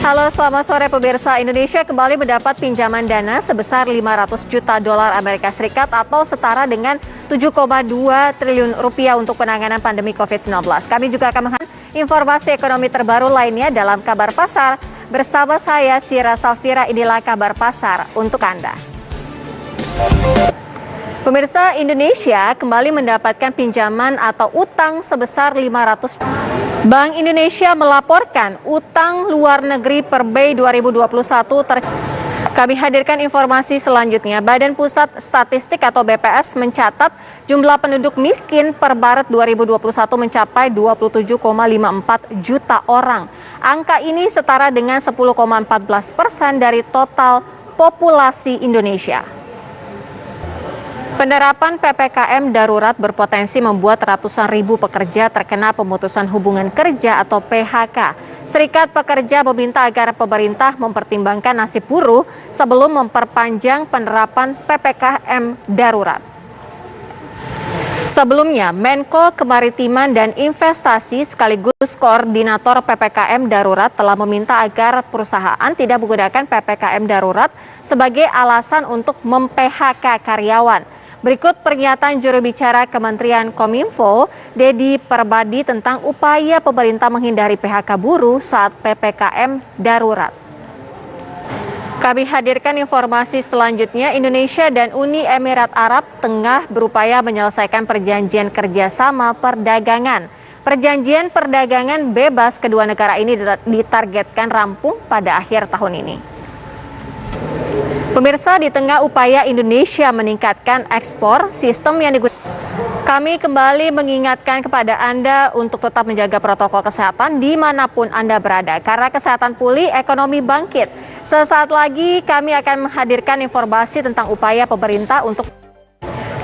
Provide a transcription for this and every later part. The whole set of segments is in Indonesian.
Halo, selamat sore pemirsa. Indonesia kembali mendapat pinjaman dana sebesar 500 juta dolar Amerika Serikat atau setara dengan 7,2 triliun rupiah untuk penanganan pandemi COVID-19. Kami juga akan menghadirkan informasi ekonomi terbaru lainnya dalam Kabar Pasar. Bersama saya, Sira Safira, inilah Kabar Pasar untuk Anda. Pemirsa, Indonesia kembali mendapatkan pinjaman atau utang sebesar 500. Bank Indonesia melaporkan utang luar negeri per Mei 2021 Kami hadirkan informasi selanjutnya. Badan Pusat Statistik atau BPS mencatat jumlah penduduk miskin per Maret 2021 mencapai 27,54 juta orang. Angka ini setara dengan 10,14% dari total populasi Indonesia. Penerapan PPKM darurat berpotensi membuat ratusan ribu pekerja terkena pemutusan hubungan kerja atau PHK. Serikat Pekerja meminta agar pemerintah mempertimbangkan nasib buruh sebelum memperpanjang penerapan PPKM darurat. Sebelumnya, Menko Kemaritiman dan Investasi sekaligus Koordinator PPKM darurat telah meminta agar perusahaan tidak menggunakan PPKM darurat sebagai alasan untuk mem-PHK karyawan. Berikut pernyataan juru bicara Kementerian Kominfo, Dedi Perbadi, tentang upaya pemerintah menghindari PHK buruh saat PPKM darurat. Kami hadirkan informasi selanjutnya. Indonesia dan Uni Emirat Arab tengah berupaya menyelesaikan perjanjian kerjasama perdagangan. Perjanjian perdagangan bebas kedua negara ini ditargetkan rampung pada akhir tahun ini. Pemirsa, di tengah upaya Indonesia meningkatkan ekspor, sistem yang digunakan. Kami kembali mengingatkan kepada Anda untuk tetap menjaga protokol kesehatan dimanapun Anda berada. Karena kesehatan pulih, ekonomi bangkit. Sesaat lagi kami akan menghadirkan informasi tentang upaya pemerintah untuk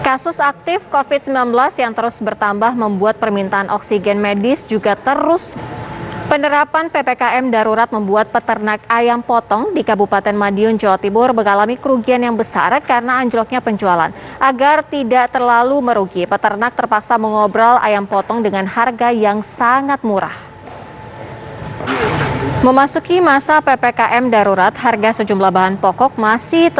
kasus aktif COVID-19 yang terus bertambah membuat permintaan oksigen medis juga terus. Penerapan PPKM darurat membuat peternak ayam potong di Kabupaten Madiun, Jawa Timur mengalami kerugian yang besar karena anjloknya penjualan. Agar tidak terlalu merugi, peternak terpaksa mengobrol ayam potong dengan harga yang sangat murah. Memasuki masa PPKM darurat, harga sejumlah bahan pokok masih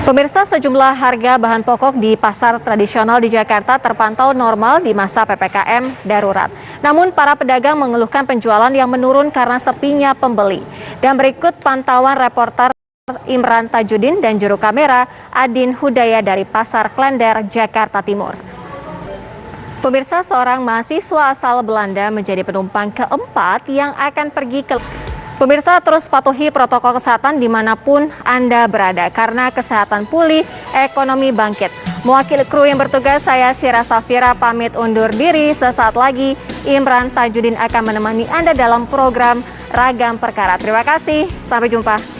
Pemirsa, sejumlah harga bahan pokok di pasar tradisional di Jakarta terpantau normal di masa PPKM darurat. Namun para pedagang mengeluhkan penjualan yang menurun karena sepinya pembeli. Dan berikut pantauan reporter Imran Tajudin dan juru kamera Adin Hudaya dari Pasar Klender, Jakarta Timur. Pemirsa, seorang mahasiswa asal Belanda menjadi penumpang keempat yang akan pergi ke... Pemirsa, terus patuhi protokol kesehatan dimanapun Anda berada, karena kesehatan pulih, ekonomi bangkit. Mewakili kru yang bertugas, saya Sira Safira pamit undur diri. Sesaat lagi, Imran Tajudin akan menemani Anda dalam program Ragam Perkara. Terima kasih, sampai jumpa.